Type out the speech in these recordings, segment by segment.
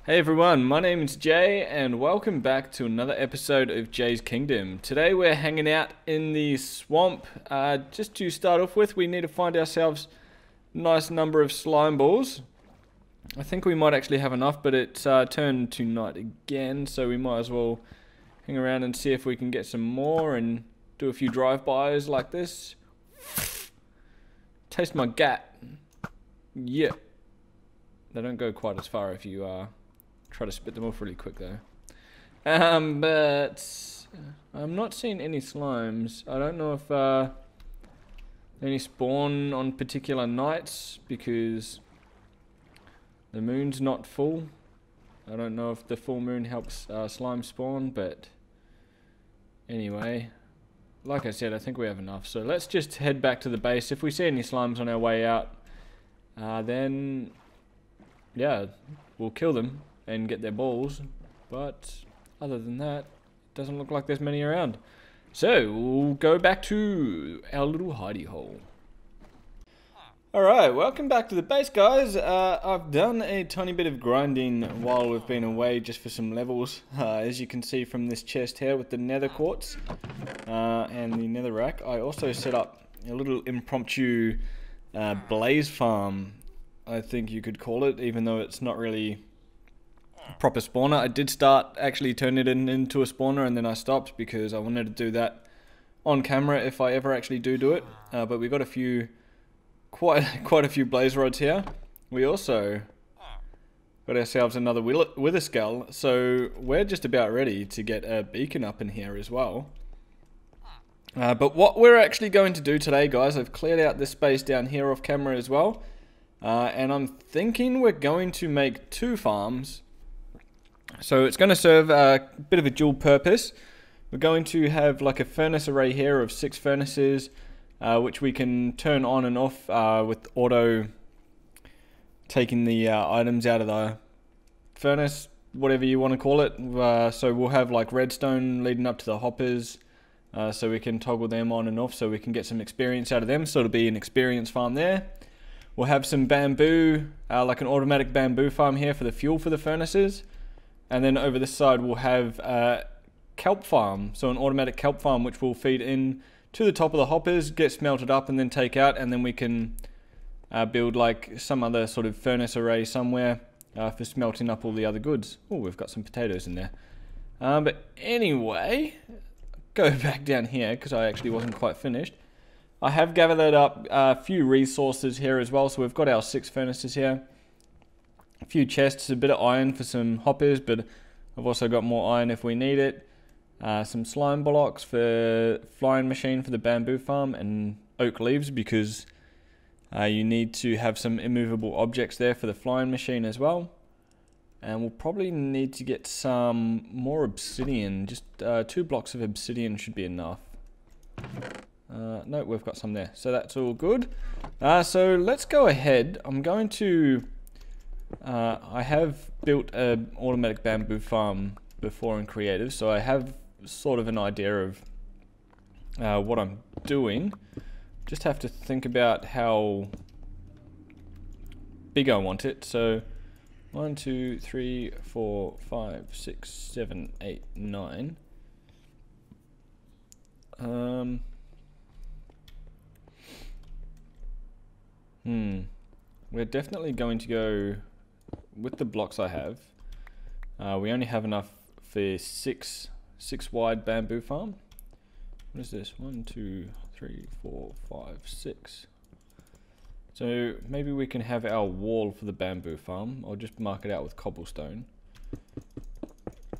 Hey everyone, my name is Jay and welcome back to another episode of Jay's Kingdom. Today we're hanging out in the swamp. Just to start off with, we need to find ourselves a nice number of slime balls. I think we might actually have enough, but it's turned to night again, so we might as well hang around and see if we can get some more and do a few drive-bys like this. Taste my gat. Yeah. They don't go quite as far if you try to spit them off really quick though. But I'm not seeing any slimes. I don't know if they only spawn on particular nights because the moon's not full. I don't know if the full moon helps slime spawn, but anyway, like I said, I think we have enough. So let's just head back to the base. If we see any slimes on our way out, then yeah, we'll kill them and get their balls, but other than that, it doesn't look like there's many around. So we'll go back to our little hidey hole. Alright, welcome back to the base, guys. I've done a tiny bit of grinding while we've been away just for some levels, as you can see from this chest here with the nether quartz and the nether rack. I also set up a little impromptu blaze farm, I think you could call it, even though it's not really a proper spawner. I did start actually turning it into a spawner and then I stopped because I wanted to do that on camera if I ever actually do it. But we got a few, quite a few blaze rods here. We also got ourselves another wither skull, so we're just about ready to get a beacon up in here as well. But what we're actually going to do today, guys, I've cleared out this space down here off camera as well. And I'm thinking we're going to make two farms. So it's going to serve a bit of a dual purpose. We're going to have like a furnace array here of 6 furnaces, which we can turn on and off with auto taking the items out of the furnace, whatever you want to call it. So we'll have like redstone leading up to the hoppers, so we can toggle them on and off so we can get some experience out of them. So it'll be an experience farm there. We'll have some bamboo, like an automatic bamboo farm here for the fuel for the furnaces. And then over this side we'll have a kelp farm, so an automatic kelp farm which will feed in to the top of the hoppers, get smelted up and then take out, and then we can build like some other sort of furnace array somewhere for smelting up all the other goods. Oh, we've got some potatoes in there. But anyway, go back down here because I actually wasn't quite finished. I have gathered up a few resources here as well, so we've got our 6 furnaces here. A few chests, a bit of iron for some hoppers, but I've also got more iron if we need it. Some slime blocks for flying machine for the bamboo farm, and oak leaves because you need to have some immovable objects there for the flying machine as well. And we'll probably need to get some more obsidian, just 2 blocks of obsidian should be enough. No, we've got some there, so that's all good. So let's go ahead. I'm going to I have built an automatic bamboo farm before in creative, so I have sort of an idea of what I'm doing. Just have to think about how big I want it. So 1 2 3 4 5 6 7 8 9. We're definitely going to go with the blocks I have. We only have enough for 6 wide bamboo farm. What is this? 1 2 3 4 5 6. So maybe we can have our wall for the bamboo farm. I'll just mark it out with cobblestone.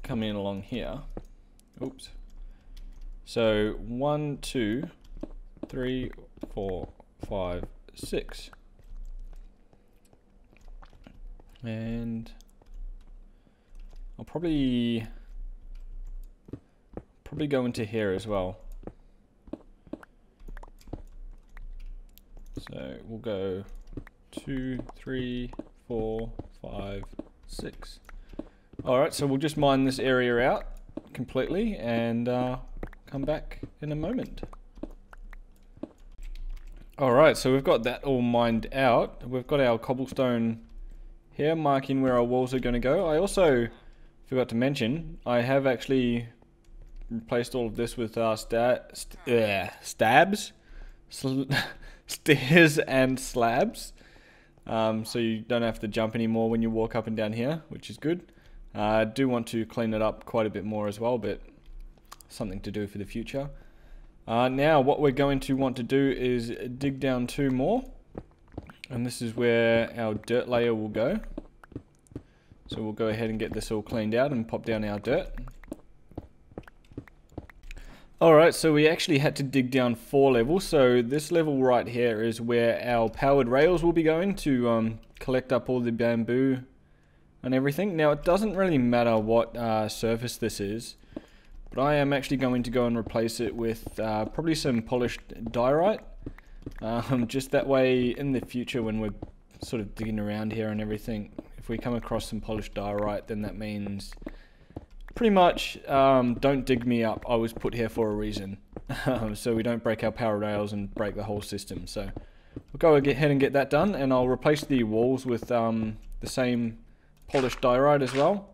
Coming in along here. Oops. So 1 2 3 4 5 6. And I'll probably go into here as well. So we'll go 2 3 4 5 6. Alright, so we'll just mine this area out completely and come back in a moment. Alright, so we've got that all mined out. We've got our cobblestone here, marking where our walls are going to go. I also forgot to mention, I have actually replaced all of this with stairs and slabs. So you don't have to jump anymore when you walk up and down here, which is good. I do want to clean it up quite a bit more as well, but something to do for the future. Now what we're going to want to do is dig down 2 more, and this is where our dirt layer will go. So we'll go ahead and get this all cleaned out and pop down our dirt. Alright, so we actually had to dig down 4 levels. So this level right here is where our powered rails will be going to collect up all the bamboo and everything. Now it doesn't really matter what surface this is, but I am actually going to go and replace it with probably some polished diorite. Just that way in the future when we're sort of digging around here and everything, if we come across some polished diorite, then that means pretty much don't dig me up, I was put here for a reason. So we don't break our power rails and break the whole system. So we'll go ahead and get that done, and I'll replace the walls with the same polished diorite as well.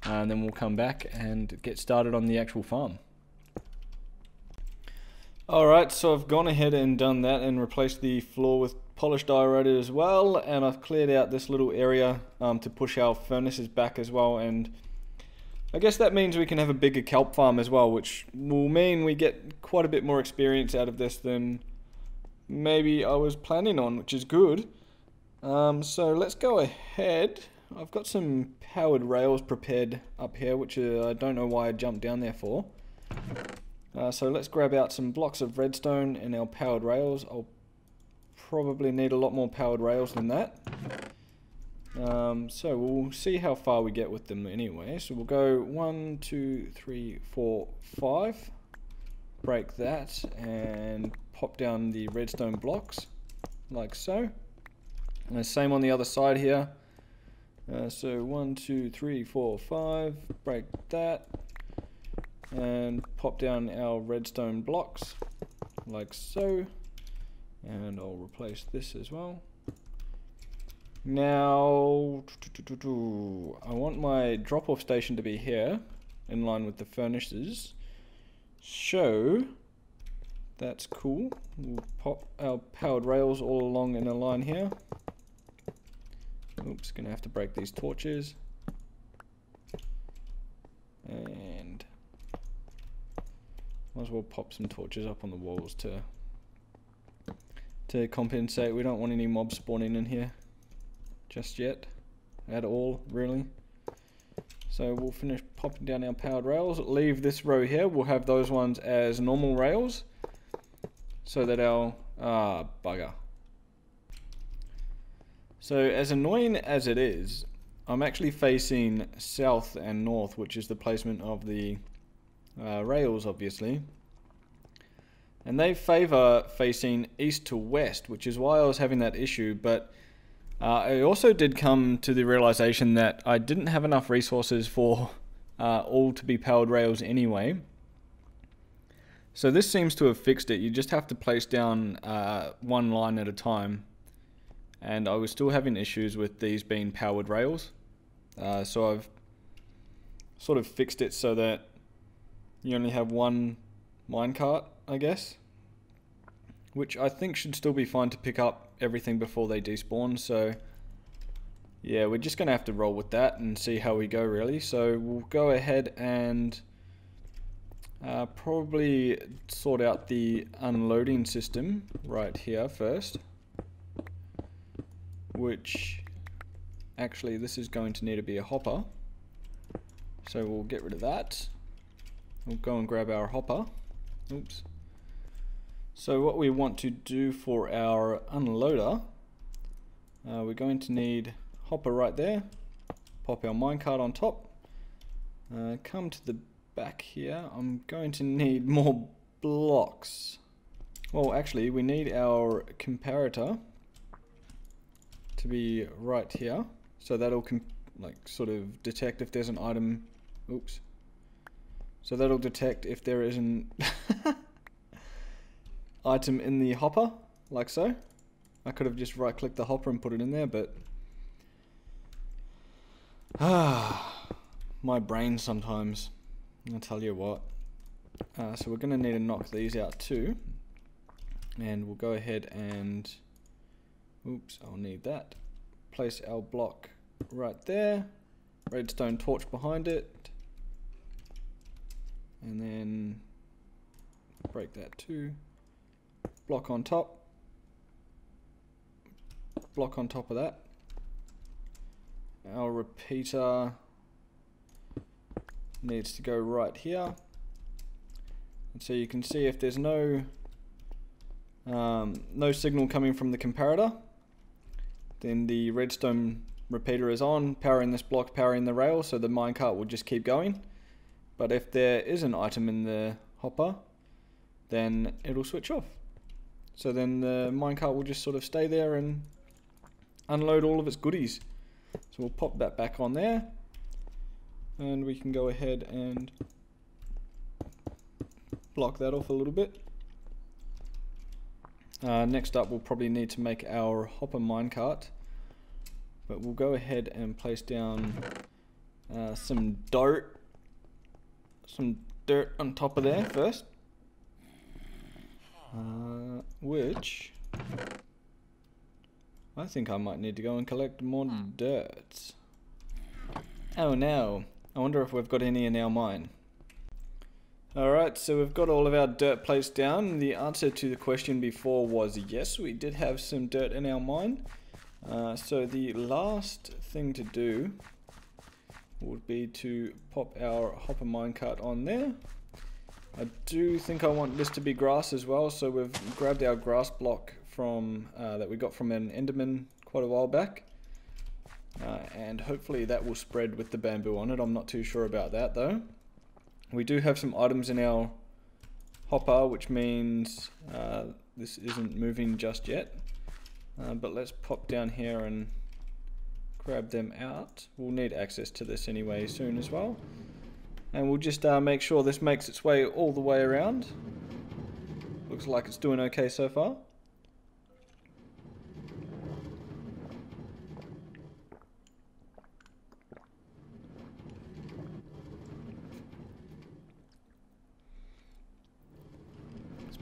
And then we'll come back and get started on the actual farm. Alright, so I've gone ahead and done that and replaced the floor with polished diorite as well, and I've cleared out this little area to push our furnaces back as well, and I guess that means we can have a bigger kelp farm as well, which will mean we get quite a bit more experience out of this than maybe I was planning on, which is good. So let's go ahead. I've got some powered rails prepared up here, which I don't know why I jumped down there for. So let's grab out some blocks of redstone and our powered rails. I'll probably need a lot more powered rails than that. So we'll see how far we get with them anyway. So we'll go 1, 2, 3, 4, 5. Break that and pop down the redstone blocks like so. And the same on the other side here. So 1, 2, 3, 4, 5. Break that. And pop down our redstone blocks like so. And I'll replace this as well. Now, I want my drop-off station to be here, in line with the furnaces. So, that's cool. We'll pop our powered rails all along in a line here. Oops, gonna have to break these torches. And might as well pop some torches up on the walls to compensate. We don't want any mobs spawning in here just yet, at all, really. So we'll finish popping down our powered rails, leave this row here, we'll have those ones as normal rails, so that our, bugger. So as annoying as it is, I'm actually facing south and north, which is the placement of the rails, obviously. And they favour facing east to west, which is why I was having that issue, but I also did come to the realization that I didn't have enough resources for all to be powered rails anyway. So this seems to have fixed it. You just have to place down one line at a time. And I was still having issues with these being powered rails. So I've sort of fixed it so that you only have one minecart, I guess. Which I think should still be fine to pick up everything before they despawn. So yeah, we're just going to have to roll with that and see how we go, really. So we'll go ahead and probably sort out the unloading system right here first. Which, actually, this is going to need to be a hopper. So we'll get rid of that. We'll go and grab our hopper. Oops. So what we want to do for our unloader, we're going to need hopper right there. Pop our minecart on top. Come to the back here. I'm going to need more blocks. Well, actually, we need our comparator to be right here, so that'll sort of detect if there's an item. Oops. So that'll detect if there is an item in the hopper, like so. I could have just right-clicked the hopper and put it in there, but My brain sometimes. I'll tell you what. So we're going to need to knock these out too. And we'll go ahead and... Oops, I'll need that. Place our block right there. Redstone torch behind it. And then break that too. Block on top. Block on top of that. Our repeater needs to go right here. And so you can see if there's no signal coming from the comparator, then the redstone repeater is on, powering this block, powering the rail, so the minecart will just keep going. But if there is an item in the hopper, then it'll switch off. So then the minecart will just sort of stay there and unload all of its goodies. So we'll pop that back on there, and we can go ahead and block that off a little bit. Next up, we'll probably need to make our hopper minecart, but we'll go ahead and place down some dirt on top of there first, which I think I might need to go and collect more dirt. Oh no, I wonder if we've got any in our mine. Alright, so we've got all of our dirt placed down. The answer to the question before was yes, we did have some dirt in our mine. So the last thing to do would be to pop our hopper minecart on there. I do think I want this to be grass as well, so we've grabbed our grass block from that we got from an Enderman quite a while back. And hopefully that will spread with the bamboo on it. I'm not too sure about that though. We do have some items in our hopper, which means this isn't moving just yet. But let's pop down here and grab them out. We'll need access to this anyway soon as well. And we'll just make sure this makes its way all the way around. Looks like it's doing okay so far.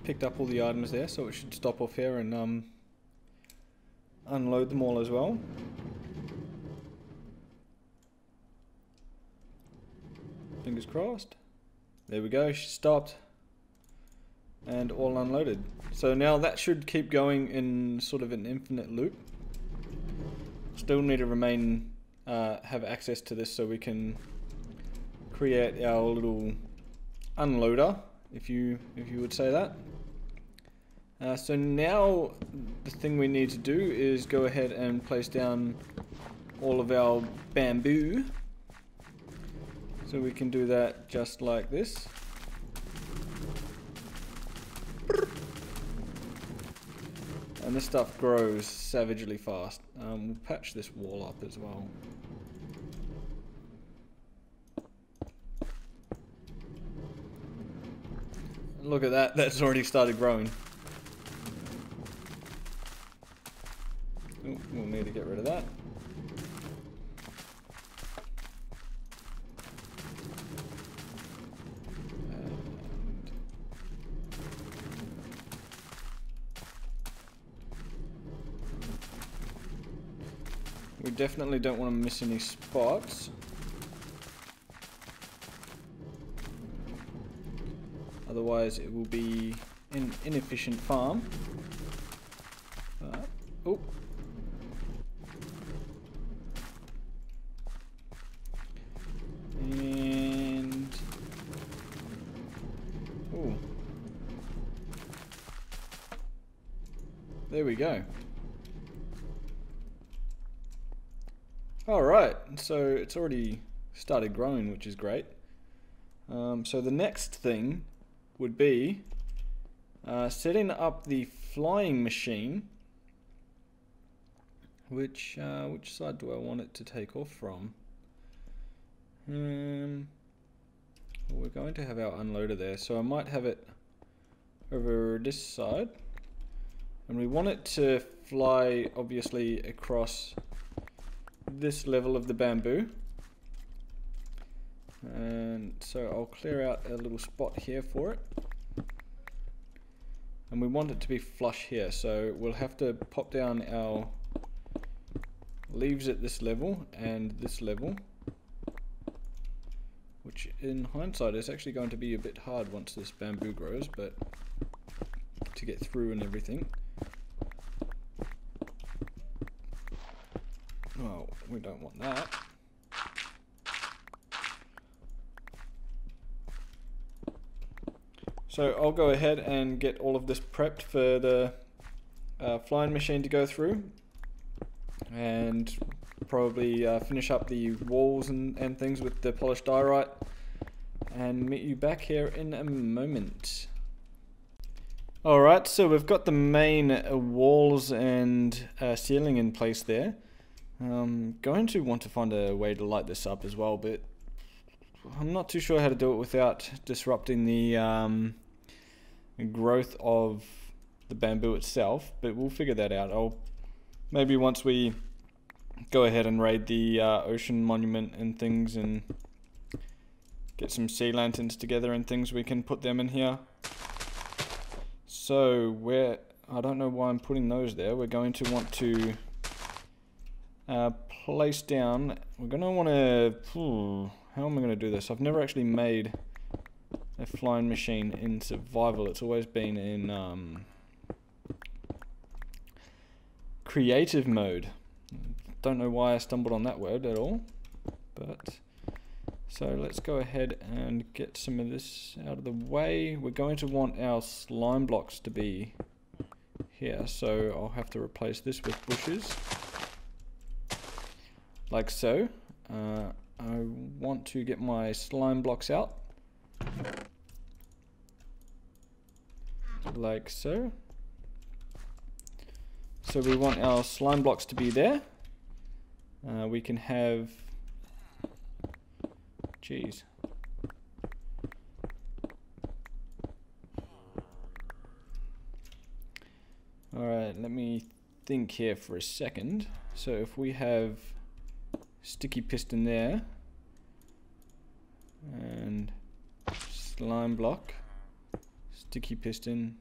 Picked up all the items there, so it should stop off here and unload them all as well. Fingers crossed. There we go, she stopped and all unloaded. So now that should keep going in sort of an infinite loop. Still need to have access to this so we can create our little unloader, if you would say that. So now the thing we need to do is go ahead and place down all of our bamboo. So we can do that just like this. And this stuff grows savagely fast. We'll patch this wall up as well. Look at that, that's already started growing. Ooh, we'll need to get rid of that. We definitely don't want to miss any spots. Otherwise it will be an inefficient farm. Oh. And... oh. There we go. Alright, so it's already started growing, which is great. So the next thing would be setting up the flying machine. Which side do I want it to take off from? Well, we're going to have our unloader there, so I might have it over this side. And we want it to fly, obviously, across this level of the bamboo. And so I'll clear out a little spot here for it. And we want it to be flush here, so we'll have to pop down our leaves at this level and this level, which in hindsight is actually going to be a bit hard once this bamboo grows, but to get through and everything. Well, we don't want that. So I'll go ahead and get all of this prepped for the flying machine to go through, and probably finish up the walls and things with the polished diorite, and meet you back here in a moment. Alright, so we've got the main walls and ceiling in place there. Going to want to find a way to light this up as well, but I'm not too sure how to do it without disrupting the growth of the bamboo itself, but we'll figure that out. Maybe once we go ahead and raid the ocean monument and things and get some sea lanterns together and things, we can put them in here. So I don't know why I'm putting those there. We're going to want to place down, we're going to want to, how am I going to do this? I've never actually made a flying machine in survival. It's always been in creative mode. Don't know why I stumbled on that word at all, but so let's go ahead and get some of this out of the way. We're going to want our slime blocks to be here, so I'll have to replace this with bushes like so. I want to get my slime blocks out like so. So we want our slime blocks to be there. We can have, geez. Alright, let me think here for a second. So if we have sticky piston there, and slime block, sticky piston,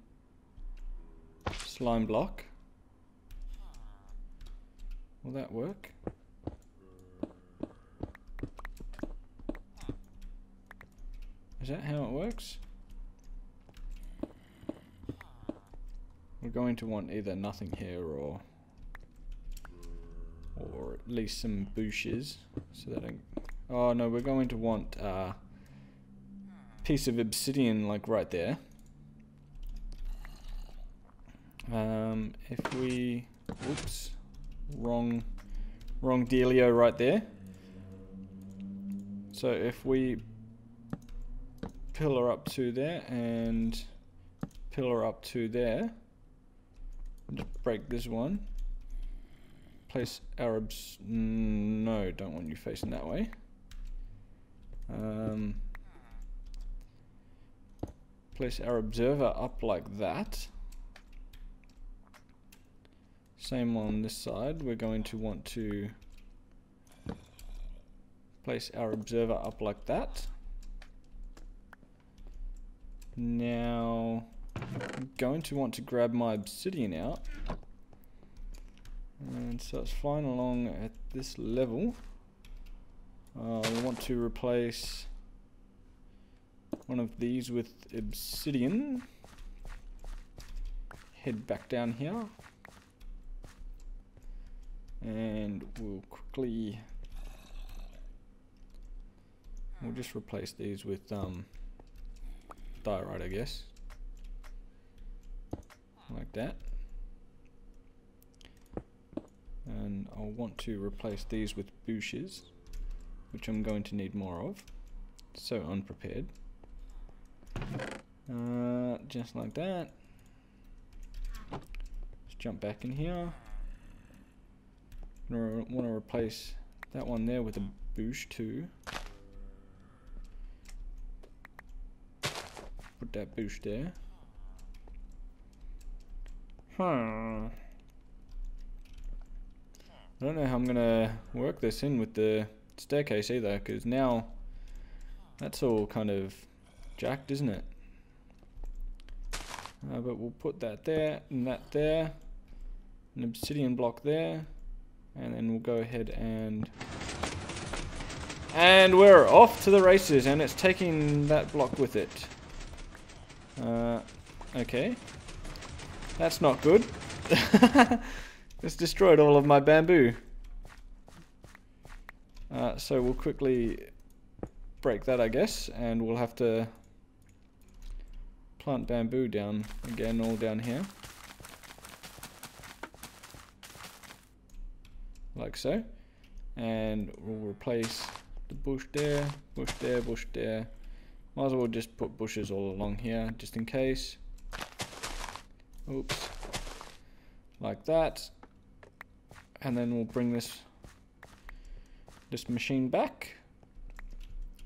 slime block, will that work? Is that how it works? We're going to want either nothing here or at least some bushes, so that oh no, we're going to want a piece of obsidian like right there. If we, whoops, wrong dealio right there. So if we pillar up to there and pillar up to there, just break this one, place Arabs, no, don't want you facing that way. Place our observer up like that. Same on this side. We're going to want to place our observer up like that. Now I'm going to want to grab my obsidian out, and so it's flying along at this level. We want to replace one of these with obsidian. Head back down here, and we'll just replace these with diorite, I guess, like that. And I'll want to replace these with bushes, which I'm going to need more of. So unprepared. Just like that. Let's jump back in here. I want to replace that one there with a bush too. Put that bush there. I don't know how I'm gonna work this in with the staircase either, because now That's all kind of jacked, isn't it? But we'll put that there, and that there, an obsidian block there, and then we'll go ahead and we're off to the races, and it's taking that block with it. Okay. That's not good. It's destroyed all of my bamboo. So we'll quickly break that, I guess, and we'll have to plant bamboo down again, all down here. Like so. And we'll replace the bush there, bush there, bush there. Might as well just put bushes all along here, just in case. Oops. Like that. And then we'll bring this machine back.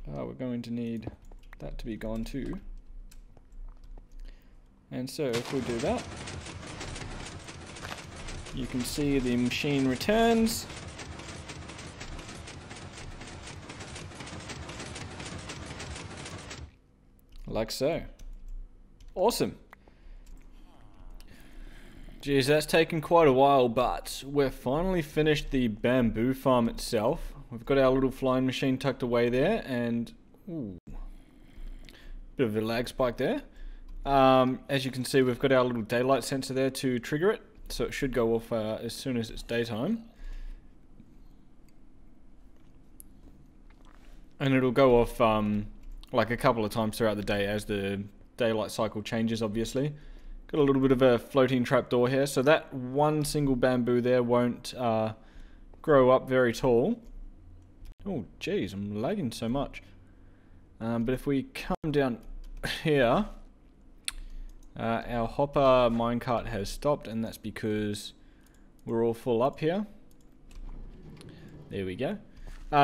We're going to need that to be gone too. And so if we do that, you can see the machine returns. Like so. Awesome. Geez, that's taken quite a while, but we're finally finished the bamboo farm itself. We've got our little flying machine tucked away there, and ooh, bit of a lag spike there. As you can see, we've got our little daylight sensor there to trigger it, so it should go off as soon as it's daytime. And it'll go off like a couple of times throughout the day as the daylight cycle changes, obviously. Got a little bit of a floating trapdoor here, so that one single bamboo there won't grow up very tall. Oh, geez, I'm lagging so much. But if we come down here, our hopper minecart has stopped, and that's because we're all full up here. There we go.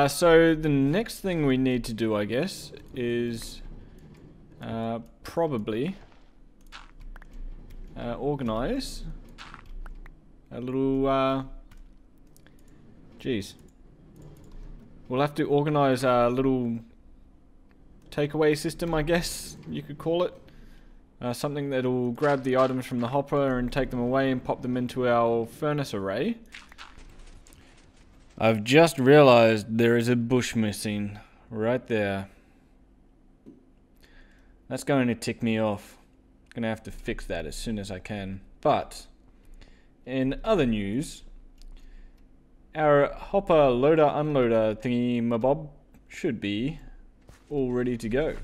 So the next thing we need to do, I guess, is probably organize a little, geez. We'll have to organize a little takeaway system, I guess you could call it. Something that'll grab the items from the hopper and take them away and pop them into our furnace array. I've just realized there is a bush missing right there. That's going to tick me off. Gonna have to fix that as soon as I can. But in other news, our hopper loader unloader thingy mabob should be all ready to go.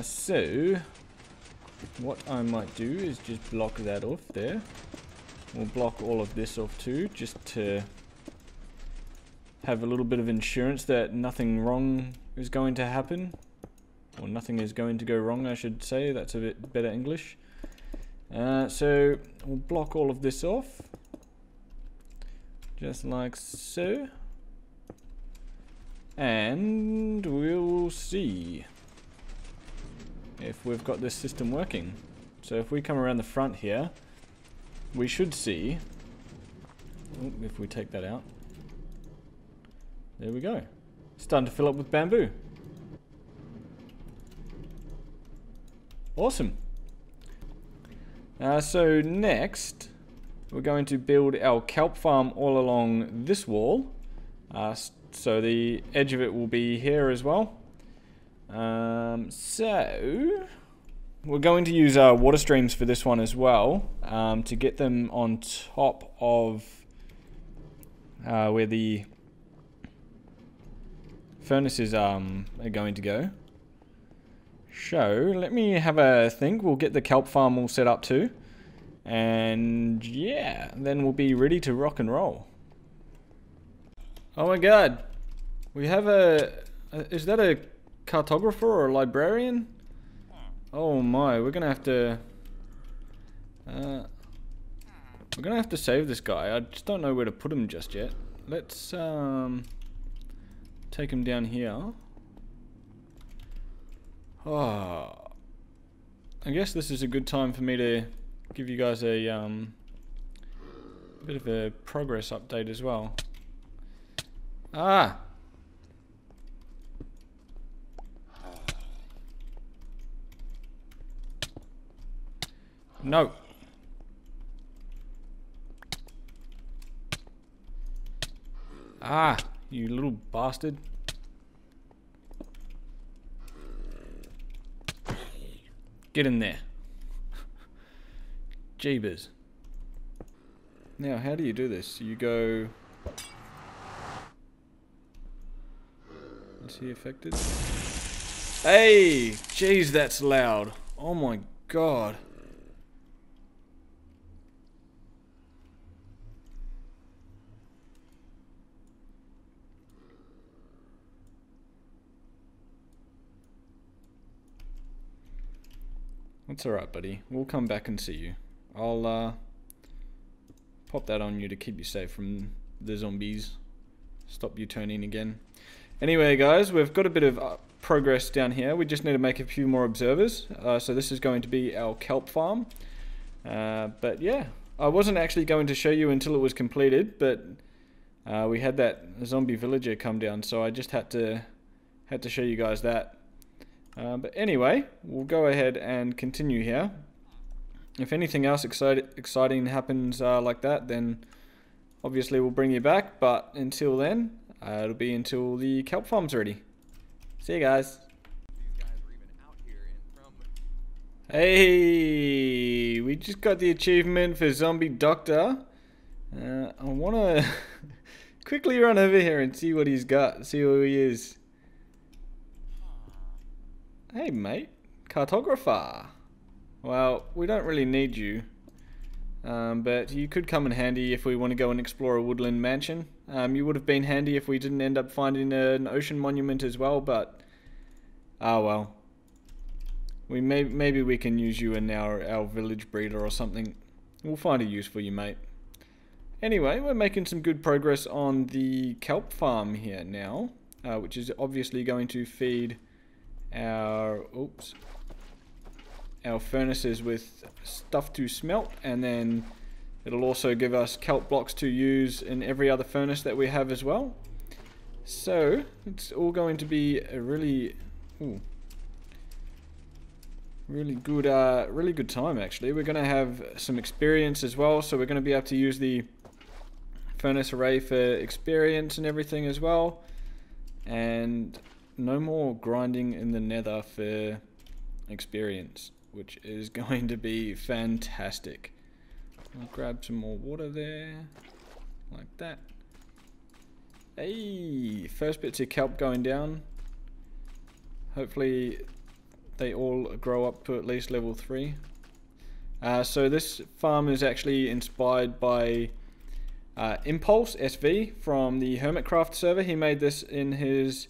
So what I might do is just block that off there. We'll block all of this off too, just to have a little bit of insurance that nothing wrong is going to happen. Or nothing is going to go wrong, I should say. That's a bit better English. So we'll block all of this off. Just like so. And we'll see if we've got this system working. So if we come around the front here, we should see, if we take that out, there we go. It's starting to fill up with bamboo. Awesome. So next, we're going to build our kelp farm all along this wall. So the edge of it will be here as well. So we're going to use our water streams for this one as well, to get them on top of where the furnaces are going to go. So let me have a think. We'll get the kelp farm all set up too, and yeah, then we'll be ready to rock and roll. Oh my god, we have is that a cartographer or a librarian? Oh my, we're gonna have to save this guy. I just don't know where to put him just yet. Let's take him down here. Oh, I guess this is a good time for me to give you guys a bit of a progress update as well. No. Ah, you little bastard. Get in there. Jeebus. Now, how do you do this? You go... Is he affected? Hey! Jeez, that's loud. Oh my god. That's alright, buddy. We'll come back and see you. I'll pop that on you to keep you safe from the zombies. Stop you turning again. Anyway, guys, we've got a bit of progress down here. We just need to make a few more observers. So this is going to be our kelp farm. But yeah, I wasn't actually going to show you until it was completed, but we had that zombie villager come down, so I just had to show you guys that. But anyway, we'll go ahead and continue here. If anything else exciting happens like that, then obviously we'll bring you back. But until then, it'll be until the kelp farm's ready. See you guys. Hey, we just got the achievement for Zombie Doctor. I want to quickly run over here and see what he's got, see who he is. Hey mate, cartographer. Well, we don't really need you, but you could come in handy if we want to go and explore a woodland mansion. You would have been handy if we didn't end up finding an ocean monument as well, but ah well. Maybe we can use you in our village breeder or something. We'll find a use for you, mate. Anyway, we're making some good progress on the kelp farm here now, which is obviously going to feed our furnaces with stuff to smelt, and then it'll also give us kelp blocks to use in every other furnace that we have as well. So it's all going to be a really good time actually. We're going to have some experience as well, so we're going to be able to use the furnace array for experience and everything as well, and no more grinding in the nether for experience, which is going to be fantastic. I'll grab some more water there, like that. Hey, first bits of kelp going down. Hopefully they all grow up to at least level 3. So this farm is actually inspired by Impulse SV from the Hermitcraft server. He made this in his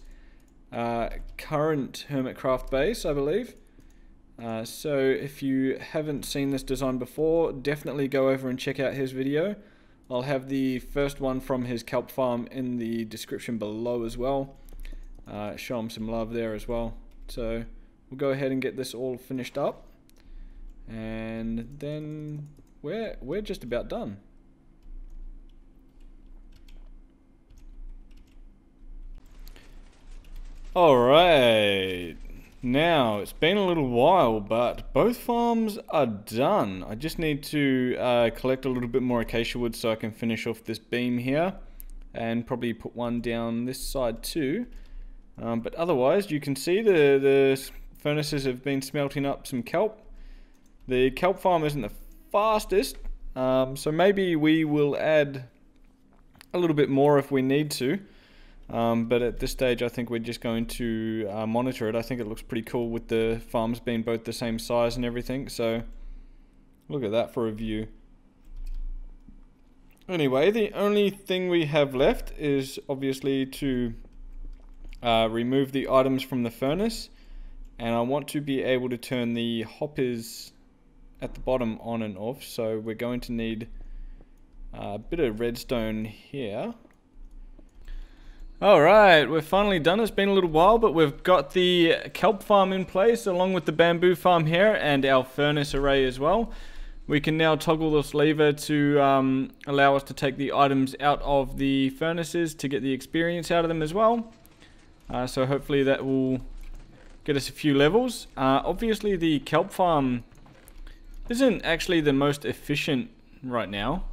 current Hermitcraft base, I believe. So if you haven't seen this design before, definitely go over and check out his video. I'll have the first one from his kelp farm in the description below as well. Show him some love there as well. So we'll go ahead and get this all finished up, and then we're just about done. Alright, now it's been a little while, but both farms are done. I just need to collect a little bit more acacia wood so I can finish off this beam here, and probably put one down this side too. But otherwise, you can see the furnaces have been smelting up some kelp. The kelp farm isn't the fastest, so maybe we will add a little bit more if we need to. But at this stage, I think we're just going to monitor it. I think it looks pretty cool with the farms being both the same size and everything. So look at that for a view. Anyway, the only thing we have left is obviously to remove the items from the furnace. And I want to be able to turn the hoppers at the bottom on and off. So we're going to need a bit of redstone here. Alright, we're finally done. It's been a little while, but we've got the kelp farm in place along with the bamboo farm here and our furnace array as well. We can now toggle this lever to allow us to take the items out of the furnaces to get the experience out of them as well. So hopefully that will get us a few levels. Obviously the kelp farm isn't actually the most efficient right now.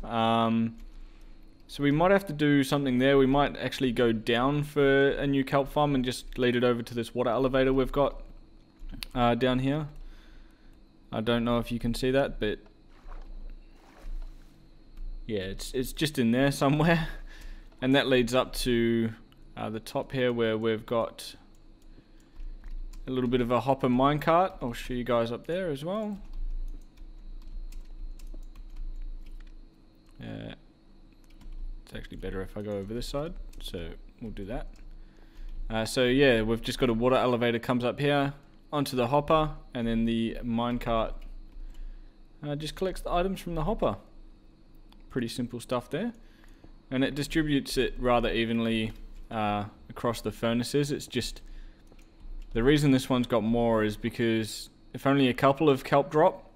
So we might have to do something there. We might actually go down for a new kelp farm and just lead it over to this water elevator we've got down here. I don't know if you can see that, but yeah, it's just in there somewhere. And that leads up to the top here where we've got a little bit of a hopper minecart. I'll show you guys up there as well. It's actually better if I go over this side, so we'll do that. So yeah, we've just got a water elevator comes up here onto the hopper, and then the minecart just collects the items from the hopper. Pretty simple stuff there, and it distributes it rather evenly across the furnaces. It's just the reason this one's got more is because if only a couple of kelp drop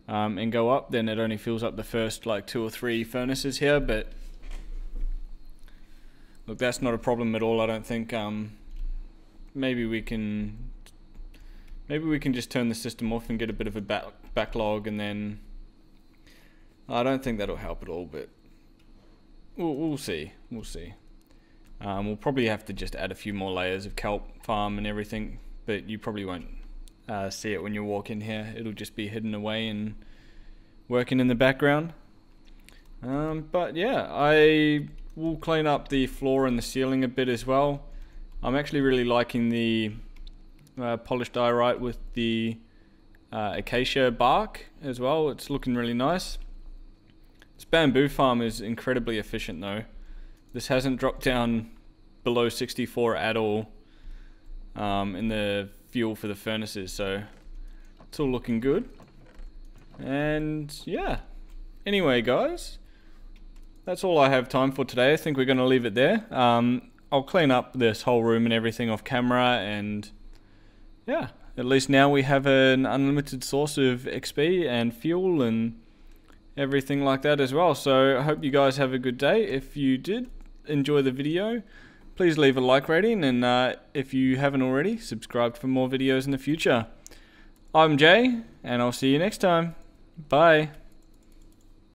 and go up, then it only fills up the first like 2 or 3 furnaces here. But look, that's not a problem at all, I don't think. Maybe we can just turn the system off and get a bit of a backlog, and then I don't think that'll help at all, but we'll see. We'll probably have to just add a few more layers of kelp farm and everything, but you probably won't see it when you walk in here. It'll just be hidden away and working in the background. But yeah, I will clean up the floor and the ceiling a bit as well. I'm actually really liking the polished diorite with the acacia bark as well. It's looking really nice. This bamboo farm is incredibly efficient though. This hasn't dropped down below 64 at all in the fuel for the furnaces, so it's all looking good. And yeah, anyway guys, that's all I have time for today. I think we're going to leave it there. I'll clean up this whole room and everything off camera, and yeah, at least now we have an unlimited source of XP and fuel and everything like that as well. So I hope you guys have a good day. If you did enjoy the video, please leave a like rating, and if you haven't already, subscribe for more videos in the future. I'm Jay, and I'll see you next time. Bye.